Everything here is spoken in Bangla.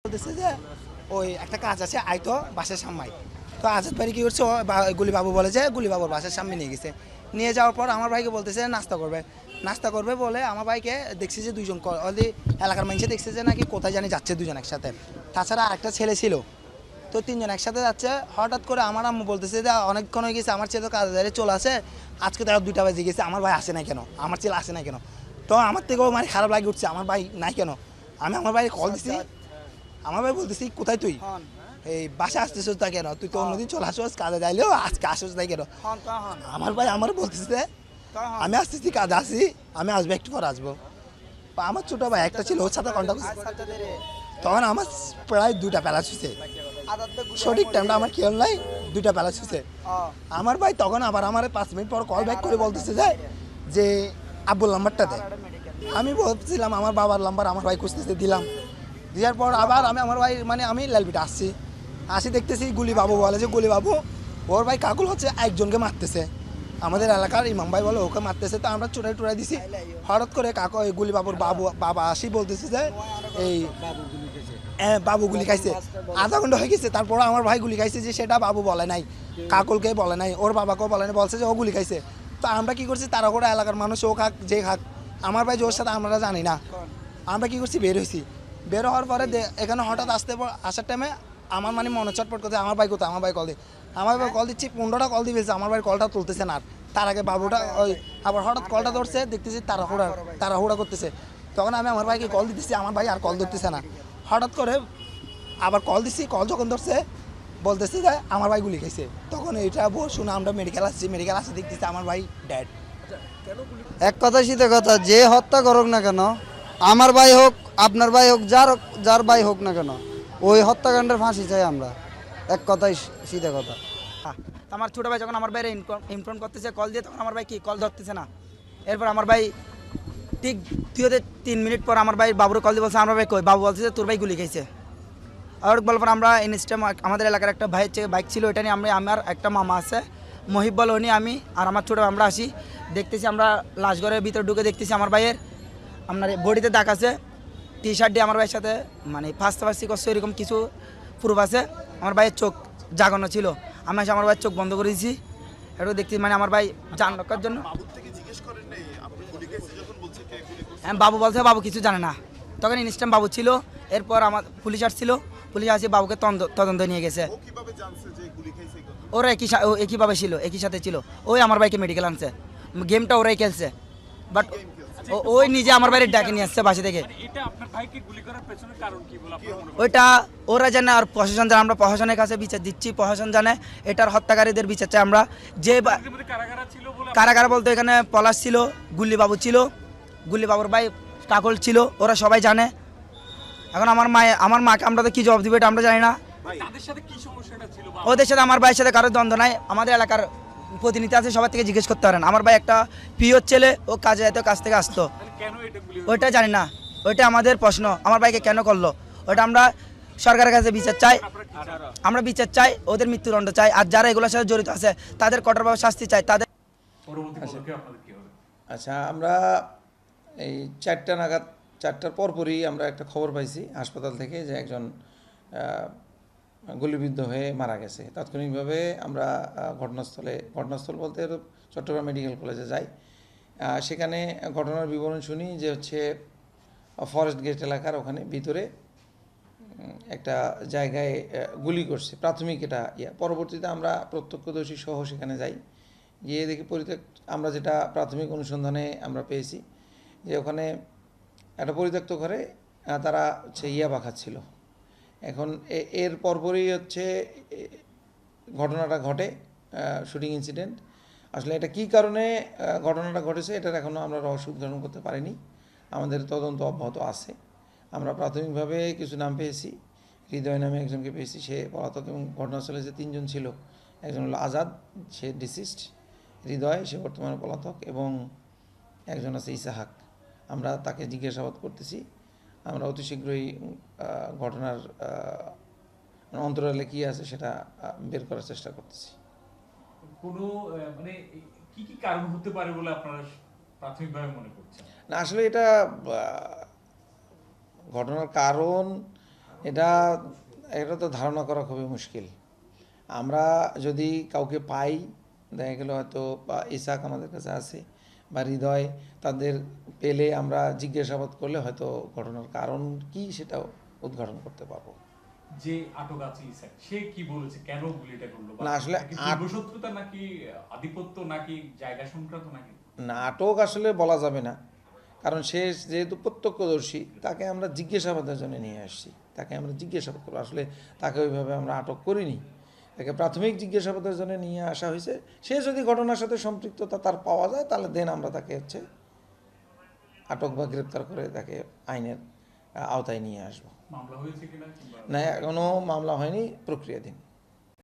বলতেছে যে ওই একটা কাজ আছে আইতো বাসার সামনে। তো আজাদ ভাই কি করছে, গুলি বাবু বলে যে গুলি বাবুর বাসার সামনে নিয়ে গেছে। নিয়ে যাওয়ার পর আমার ভাইকে বলতেছে নাস্তা করবে বলে আমার ভাইকে দেখছি যে দুইজন অলরেডি এলাকার মানুষে দেখছে যে নাকি কোথায় জানি যাচ্ছে দুজন একসাথে। তাছাড়া আরেকটা ছেলে ছিল। তো তিনজন একসাথে যাচ্ছে। হঠাৎ করে আমার আম্মু বলতেছে যে অনেকক্ষণ হয়ে গেছে, আমার ছেলে তো কাজে চলে আসে, আজকে তারা 2টা বাজে গেছে, আমার ভাই আসে না কেন, আমার ছেলে আসে না কেন। তো আমার থেকেও মানে খারাপ লাগে উঠছে, আমার ভাই নাই কেন। আমি আমার ভাই কল দিছি, আমার ভাই বলতেছি কোথায় তুই, এই বাসা আসতেছিস তা কেন, তুই তো অন্যদিন চলে আসোস কাজে যাইলেও আজকে আসোস তাই কেন। আমার ভাই আমার বলতেছে আমি আসতেছি কাজে আসি, আমি আসবো একটু পর আসবো। আমার ছোট ভাই একটা ছিল, ওর সাথে কন্ট্যাক্ট। তখন আমার প্রায় 2টা প্যালা ছুঁছে, সঠিক টাইমটা আমার খেয়াল নাই, 2টা প্যালা ছুঁছে। আমার ভাই তখন আবার আমার 5 মিনিট পর কল ব্যাক করে বলতেছে যে আব্বুর নাম্বারটা দে। আমি বলছিলাম আমার বাবার নাম্বার, আমার ভাই খুঁজতেছে, দিলাম। দেওয়ার পর আবার আমি আমার ভাই মানে আমি লালবিটা আসি দেখতেছি গুলি বাবু বলে যে গুলি বাবু ওর ভাই কাকুল হচ্ছে একজনকে মারতেছে, আমাদের এলাকার ইমাম ভাই বলে ওকে মারতেছে। তো আমরা চুরাই দিছি। হঠাৎ করে কাকু এই গুলি বাবুর বাবা আসি বলতেছে যে এই বাবু গুলি খাইছে। আধা ঘন্টা হয়ে গেছে, তারপর আমার ভাই গুলি খাইছে যে সেটা বাবু বলে নাই, কাকুলকে বলে নাই, ওর বাবাকেও বলে নাই, বলছে যে ও গুলি খাইছে। তো আমরা কি করছি, তারা করে এলাকার মানুষ ও খাক যে খাক, আমার ভাই যে ওর সাথে আমরা জানি না। আমরা কি করছি, বের হয়েছি। বের হওয়ার পরে এখানে হঠাৎ আসার টাইমে আমার মানে মনে চটপট করতে আমার ভাই কোথায়, আমার ভাই কল দিই, আমার ভাই কল দিচ্ছি, 15টা কল দিয়ে ফেলছে, আমার ভাই কলটা তুলতেছে না। তার আগে বাবুটা ওই আবার হঠাৎ কলটা ধরছে, দেখতেছি তাড়াহুড়া করতেছে। তখন আমি আমার ভাইকে কল দিতেছি, আমার ভাই আর কল ধরতেছে না। হঠাৎ করে আবার কল দিচ্ছি, কল যখন ধরছে বলতেছে যে আমার ভাই গুলি খাইছে। তখন এইটা শুনে আমরা মেডিকেল আসছি দেখতেছি আমার ভাই ড্যাড। এক কথা শীতে কথা, যে হত্যা করুক না কেন, আমার ভাই হোক আপনার ভাই হোক, যার ভাই হোক না কেন, ওই হত্যাকাণ্ডের ফাঁসি চাই আমরা। এক কথাই শীতে কথা। আমার ছোটো ভাই যখন আমার বাইরে ইনফর্ম করতেছে কল দিয়ে, তখন আমার ভাই কি কল ধরতেছে না। এরপর আমার ভাই ঠিক 2-3 মিনিট পর আমার ভাই বাবুর কল দিয়ে বলছে আমার ভাই কই, বাবু বলছে যে তোর ভাই গুলি খাইছে। আর বলার পর আমরা ইনস্টাম আমাদের এলাকার একটা বাইক ছিল, ওইটা নিয়ে আমার একটা মামা আছে মহিব বল, উনি আমি আর আমার ছোটো আমরা আসি। দেখতেছি আমরা লাশঘরের ভিতরে ঢুকে দেখতেছি আমার ভাইয়ের আপনার বডিতে দাগ আছে, টি শার্ট দিয়ে আমার ভাইয়ের সাথে মানে ফাঁসি করছে, এরকম কিছু প্রুফ আছে। আমার ভাইয়ের চোখ জাগানো ছিল, আমি এসে আমার ভাইয়ের চোখ বন্ধ করে দিয়েছি। একটু দেখতে মানে আমার ভাই জান রক্ষার জন্য। হ্যাঁ, বাবু বলছে বাবু কিছু জানে না, তখন ইনস্ট্যান্ট বাবু ছিল। এরপর আমার পুলিশ আসছিল, পুলিশ আসে বাবুকে তদন্ত নিয়ে গেছে। ওরা একইভাবে ছিল, একই সাথে ছিল। ওই আমার ভাইকে মেডিকেল আনছে, গেমটা ওরাই খেলছে, বাট ওই নিজে আমার বাইরে ডাকে নিয়ে আসছে বাসা থেকে। ওইটা ওরা জানে আর প্রশাসন জানে, আমরা প্রশাসনের কাছে বিচার দিচ্ছি, প্রশাসন জানে এটার হত্যাকারীদের বিচার চাই আমরা। যে কারাগার বলতে এখানে পলাশ ছিল, গুল্লি বাবু ছিল, গুল্লি বাবুর ভাই কাকল ছিল, ওরা সবাই জানে। এখন আমার মাকে আমরা তো কি জবাব দিব এটা আমরা জানি না। ওদের সাথে আমার ভাইয়ের সাথে কারোর দ্বন্দ্ব নাই, আমাদের এলাকার প্রতিনিধি আছে, সবার থেকে জিজ্ঞেস করতে পারেন। আমার ভাই একটা প্রিয় ছেলে, ও কাজে যেত, কাজ থেকে আসতো, ওইটা জানি না, ওইটা আমাদের প্রশ্ন। আমার ভাইকে কেন করলো ওইটা আমরা সরকারের কাছে বিচার চাই, আমরা বিচার চাই, ওদের মৃত্যুদণ্ড চাই, আর যারা এগুলোর সাথে জড়িত আছে তাদের কঠোরভাবে শাস্তি চাই। তাদের আচ্ছা, আমরা এই 4টা নাগাদ, 4টার পরপরই আমরা একটা খবর পাইছি হাসপাতাল থেকে যে একজন গুলিবিদ্ধ হয়ে মারা গেছে। তাৎক্ষণিকভাবে আমরা ঘটনাস্থল বলতে চট্টগ্রাম মেডিকেল কলেজে যাই। সেখানে ঘটনার বিবরণ শুনি যে হচ্ছে ফরেস্ট গেট এলাকার ওখানে ভিতরে একটা জায়গায় গুলি করছে, প্রাথমিক এটা পরবর্তীতে আমরা প্রত্যক্ষদর্শী সহ সেখানে যাই, গিয়ে দেখি আমরা যেটা প্রাথমিক অনুসন্ধানে আমরা পেয়েছি যে ওখানে একটা পরিত্যক্ত ঘরে তারা হচ্ছে ইয়াবা খাচ্ছিল। এখন এর পরপরই হচ্ছে ঘটনাটা ঘটে, শুটিং ইনসিডেন্ট। আসলে এটা কী কারণে ঘটনাটা ঘটেছে এটার এখনও আমরা রহস্য উদ্ঘাটন করতে পারিনি, আমাদের তদন্ত অব্যাহত আছে। আমরা প্রাথমিকভাবে কিছু নাম পেয়েছি, হৃদয় নামে একজনকে পেয়েছি, সে পলাতক, এবং ঘটনাস্থলে যে 3জন ছিল, একজন হলো আজাদ, সে ডিসিস্ট, হৃদয় সে বর্তমানে পলাতক, এবং একজন আছে ইসাহাক। আমরা তাকে জিজ্ঞাসাবাদ করতেছি। আমরা অতি শীঘ্রই ঘটনার অন্তরালে কী আছে সেটা বের করার চেষ্টা করতেছি। কোনো মানে কি কারণ হতে পারে বলে আপনারা প্রাথমিকভাবে মনে করছেন? না, আসলে এটা ঘটনার কারণ এটা এটা তো ধারণা করা খুবই মুশকিল। আমরা যদি কাউকে পাই, দেখা গেল হয়তো বা ইসাক আমাদের কাছে আছে বা হৃদয়, তাদের পেলে আমরা জিজ্ঞাসাবাদ করলে হয়তো ঘটনার কারণ কি সেটা উদ্ঘাটন করতে পারবো। যে আটক আছে ইসাক, সে কি বলেছে, কেন গুলিটা করলো? না, আসলে দীর্ঘশত্রুতা নাকি আধিপত্য নাকি জায়গা সংক্রান্ত নাকি? নাটক আসলে বলা যাবে না, কারণ সে যেহেতু প্রত্যক্ষদর্শী, তাকে আমরা জিজ্ঞাসাবাদের জন্য নিয়ে আসছি, তাকে আমরা জিজ্ঞাসাবাদ করবো। আসলে তাকে ওইভাবে আমরা আটক করিনি, তাকে প্রাথমিক জিজ্ঞাসাবাদের জন্য নিয়ে আসা হয়েছে। সে যদি ঘটনার সাথে সম্পৃক্ততা তার পাওয়া যায়, তাহলে দেন আমরা তাকে আটক বা গ্রেপ্তার করে তাকে আইনের আওতায় নিয়ে আসবো। মামলা হয়েছে কিনা কিংবা না, এখনো মামলা হয়নি, প্রক্রিয়াধীন।